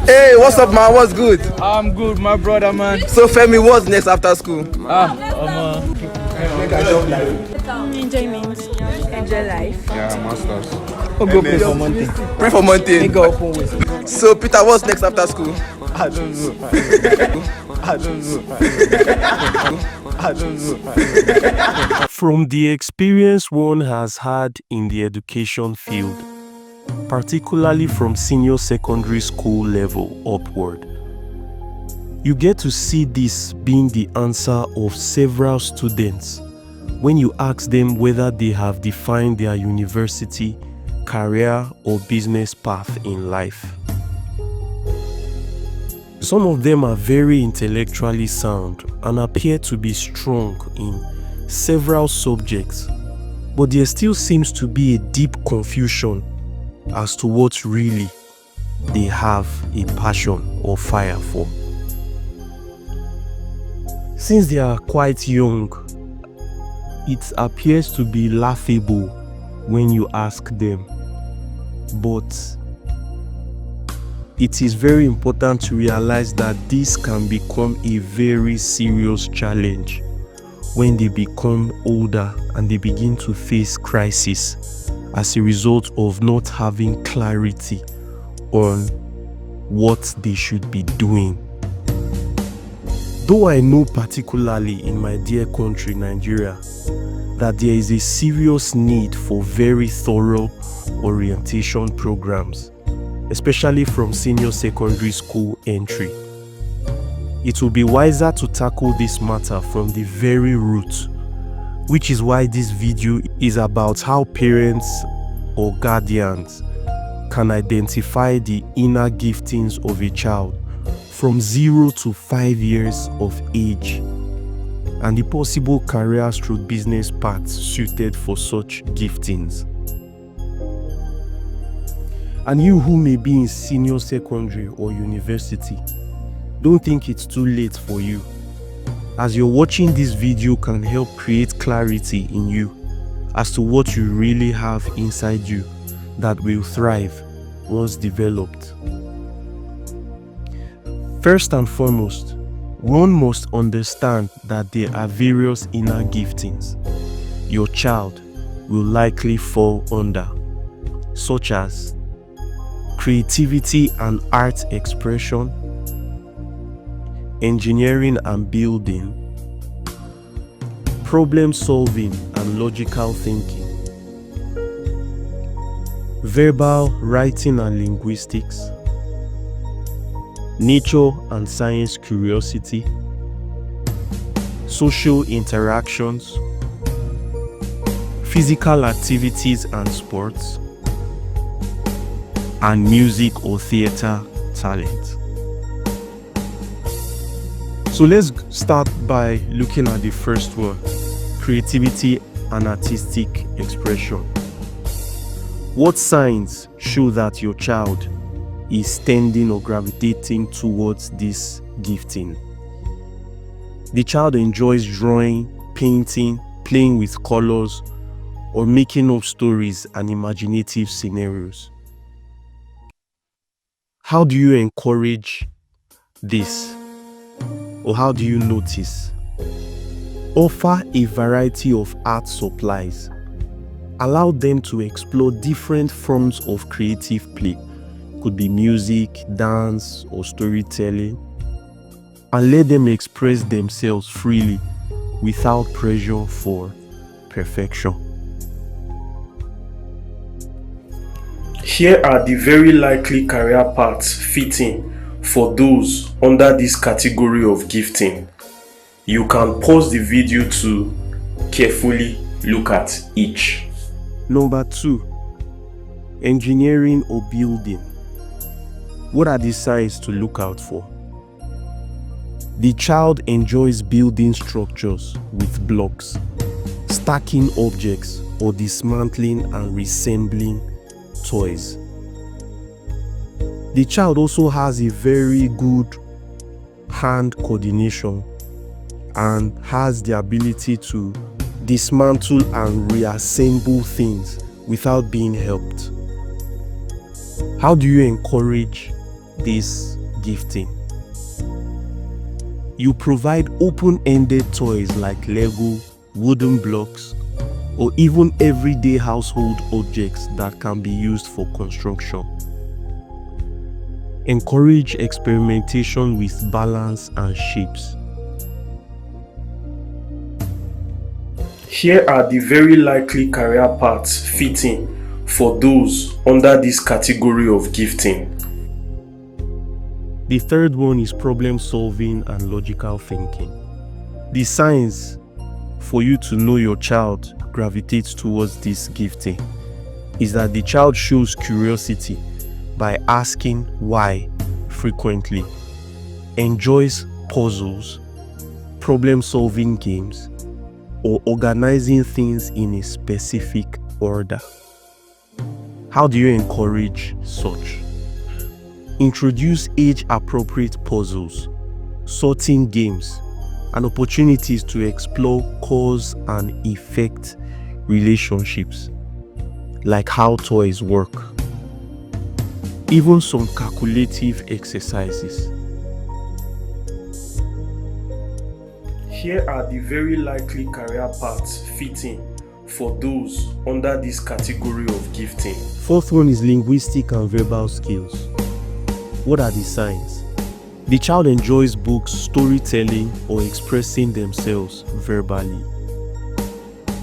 Hey, what's up, man? What's good? I'm good, my brother, man. So, Femi, what's next after school? Enjoyment. Enjoy life. Yeah, masters. Oh, go pray for mountain. Pray for mountain. Go open with. So, Peter, what's next after school? I don't know. I don't know. I don't know. From the experience one has had in the education field, particularly from senior secondary school level upward, you get to see this being the answer of several students when you ask them whether they have defined their university, career, or business path in life. Some of them are very intellectually sound and appear to be strong in several subjects, but there still seems to be a deep confusion as to what really they have a passion or fire for. Since they are quite young, it appears to be laughable when you ask them, but it is very important to realize that this can become a very serious challenge when they become older and they begin to face crisis as a result of not having clarity on what they should be doing. Though I know particularly in my dear country, Nigeria, that there is a serious need for very thorough orientation programs, especially from senior secondary school entry. It will be wiser to tackle this matter from the very root, which is why this video is about how parents or guardians can identify the inner giftings of a child from 0 to 5 years of age and the possible careers through business paths suited for such giftings. And you who may be in senior secondary or university, don't think it's too late for you, as you're watching this video can help create clarity in you as to what you really have inside you that will thrive once developed. First and foremost, one must understand that there are various inner giftings your child will likely fall under, such as creativity and art expression, engineering and building, problem solving and logical thinking, verbal writing and linguistics, nature and science curiosity, social interactions, physical activities and sports, and music or theater talent. So let's start by looking at the first one, creativity and artistic expression. What signs show that your child is tending or gravitating towards this gifting? The child enjoys drawing, painting, playing with colors, or making up stories and imaginative scenarios. How do you encourage this? Or how do you notice? Offer a variety of art supplies. Allow them to explore different forms of creative play. Could be music, dance, or storytelling. And let them express themselves freely without pressure for perfection. Here are the very likely career paths fitting for those under this category of gifting. You can pause the video to carefully look at each. Number 2, engineering or building. What are the signs to look out for? The child enjoys building structures with blocks, stacking objects, or dismantling and reassembling toys. The child also has a very good hand coordination and has the ability to dismantle and reassemble things without being helped. How do you encourage this gifting. You provide open-ended toys like Lego, wooden blocks, or even everyday household objects that can be used for construction. Encourage experimentation with balance and shapes. Here are the very likely career paths fitting for those under this category of gifting. The third one is problem solving and logical thinking. The signs for you to know your child gravitates towards this gifting is that the child shows curiosity by asking why frequently, enjoys puzzles, problem solving games, or organizing things in a specific order. How do you encourage such? Introduce age-appropriate puzzles, sorting games, and opportunities to explore cause and effect relationships, like how toys work. Even some calculative exercises. Here are the very likely career paths fitting for those under this category of gifting. Fourth one is linguistic and verbal skills. What are the signs? The child enjoys books, storytelling, or expressing themselves verbally.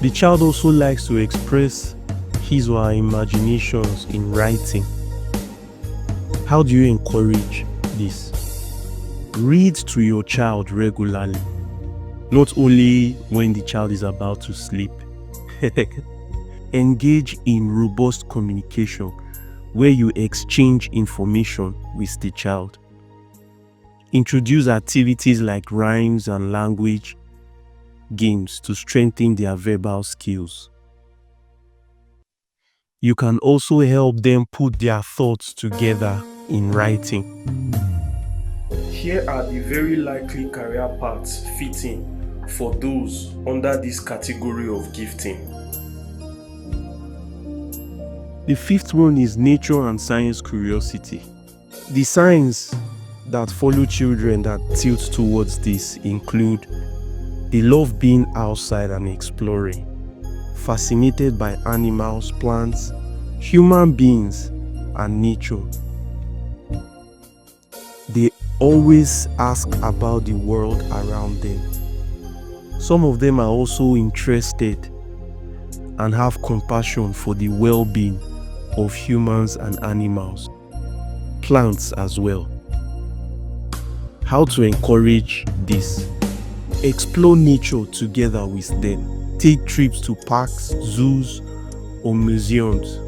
The child also likes to express his or her imaginations in writing. How do you encourage this? Read to your child regularly, not only when the child is about to sleep. Engage in robust communication where you exchange information with the child. Introduce activities like rhymes and language games to strengthen their verbal skills. You can also help them put their thoughts together in writing. Here are the very likely career paths fitting for those under this category of gifting. The fifth one is nature and science curiosity. The signs that follow children that tilt towards this include they love being outside and exploring, fascinated by animals, plants, human beings, and nature. They always ask about the world around them. Some of them are also interested and have compassion for the well-being of humans and animals, plants as well. How to encourage this? Explore nature together with them. Take trips to parks, zoos, or museums.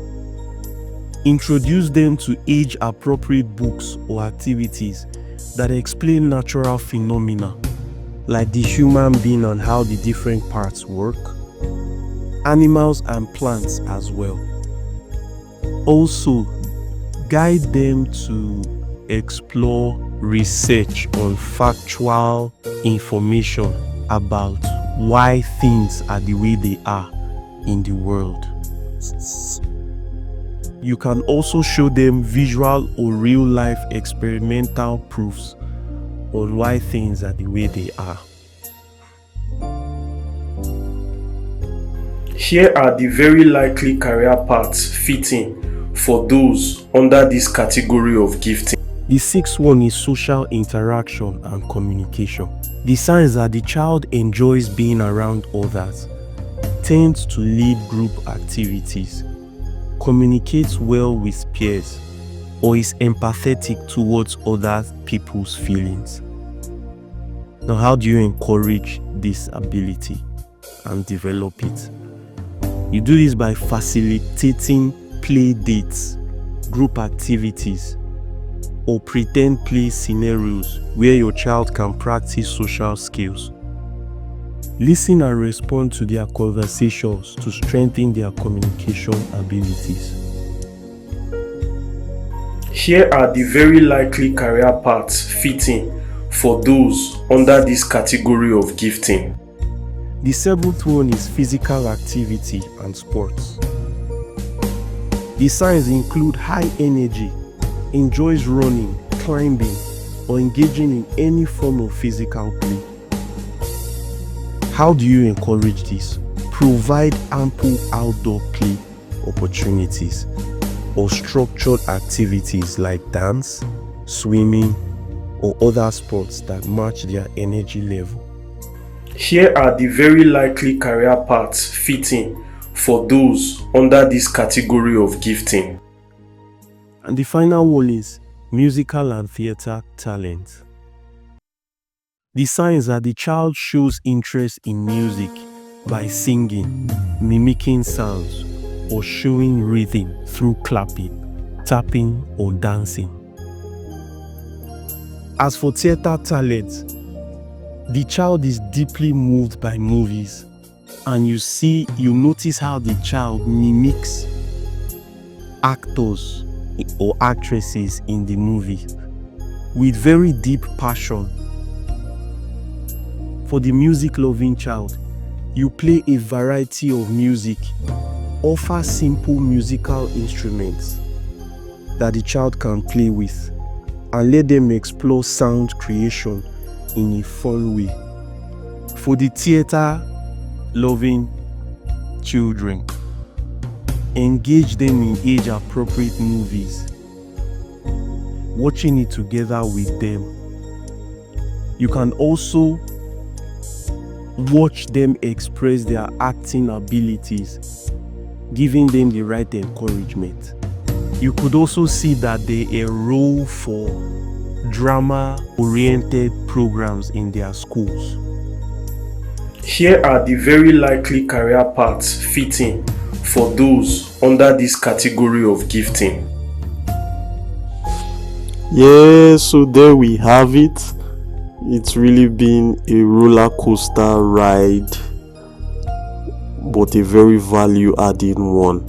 Introduce them to age-appropriate books or activities that explain natural phenomena, like the human being and how the different parts work, animals and plants as well. Also, guide them to explore research on factual information about why things are the way they are in the world. You can also show them visual or real-life experimental proofs on why things are the way they are. Here are the very likely career paths fitting for those under this category of gifting. The sixth one is social interaction and communication. The signs that the child enjoys being around others, tends to lead group activities, communicates well with peers, or is empathetic towards other people's feelings. Now, how do you encourage this ability and develop it? You do this by facilitating play dates, group activities, or pretend play scenarios where your child can practice social skills. Listen and respond to their conversations to strengthen their communication abilities. Here are the very likely career paths fitting for those under this category of gifting. The seventh one is physical activity and sports. The signs include high energy, enjoys running, climbing, or engaging in any form of physical play. How do you encourage this? Provide ample outdoor play opportunities or structured activities like dance, swimming, or other sports that match their energy level. Here are the very likely career paths fitting for those under this category of gifting. And the final one is musical and theater talent. The signs that the child shows interest in music by singing, mimicking sounds, or showing rhythm through clapping, tapping, or dancing. As for theater talent, the child is deeply moved by movies, and you notice how the child mimics actors or actresses in the movie with very deep passion. For the music-loving child, you play a variety of music, offer simple musical instruments that the child can play with, and let them explore sound creation in a fun way. For the theater-loving children, engage them in age-appropriate movies, watching it together with them. You can also watch them express their acting abilities, giving them the right encouragement. You could also see that they enroll for drama-oriented programs in their schools. Here are the very likely career paths fitting for those under this category of gifting. Yeah, so there we have it. It's really been a roller coaster ride, but a very value-adding one.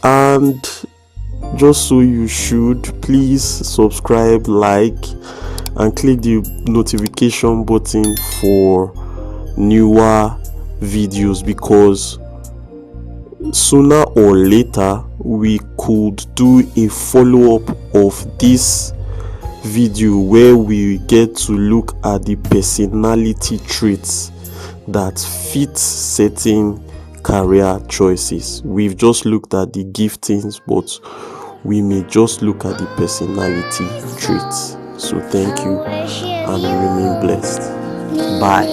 And just so you should, please subscribe, like, and click the notification button for newer videos, because sooner or later we could do a follow-up of this video where we get to look at the personality traits that fit certain career choices. We've just looked at the giftings, but we may just look at the personality traits. So thank you and remain blessed. Bye.